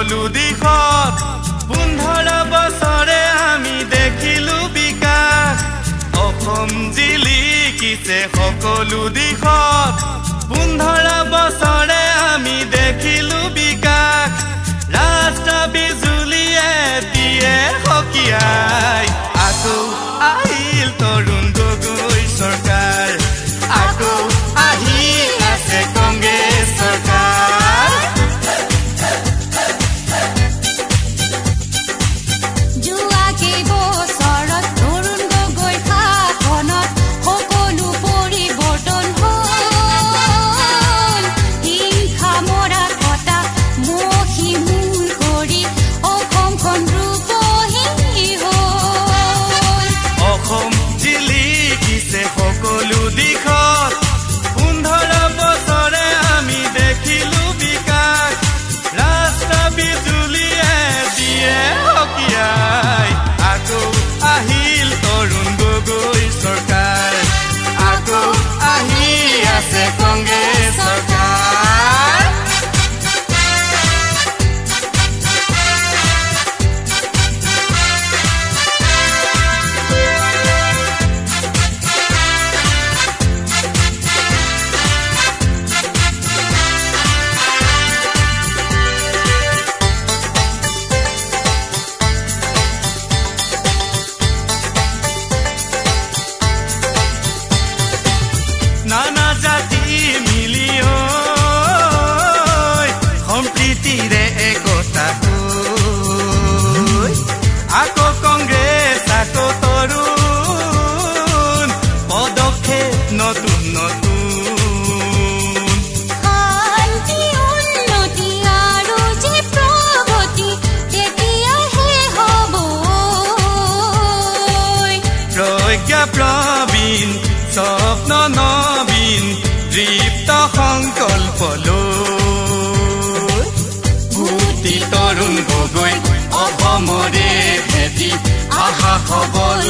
সকলো দিশত 15 বছৰে আমি দেখিলো বিকাশ অসম জিলিকিছে সকলো দিশত 15 বছৰে আমি দেখিলো বিকাশ ৰাষ্ট্ৰ বিজুলীয়ে দিয়ে হকিয়াই আকৌ আহিল তৰুণ গগৈ চৰকাৰ আকৌ আহিল আছে কংগ্ৰেছ চৰকাৰ যোৱা কেইবছৰত তৰুণ গগৈ শাসনত সকলো পৰিৱৰ্তন হ'ল হিংসা মৰা কটা মহি মূল কৰি অসমখন ৰূপহী হ'ল অসম জিলিকিছে সকলো দিশত 15 বছৰে আমি দেখিলো বিকাশ ৰাষ্ট্ৰ বিজুলীয়ে দিয়ে হকিয়াই আকৌ আহিল তৰুণ গগৈ চৰকাৰ আকৌ আহি আছে কংগ্ৰেছ চৰকাৰ নানা জাতি মিলি সম্প্ৰীতিৰে একতা হৈ আকৌ কংগ্ৰেছ আকৌ তৰুণ পদক্ষেপ নতুন নতুন শান্তি উন্নতি আৰু যে প্ৰগতি তেতিয়াহে হ'ব প্ৰজ্ঞা প্ৰবীণ স্বপ্ন নবীন দৃপ্ত সংকল্প লৈ ভূতি তৰুণ গগৈ অসমৰে ভেটি আশা সবল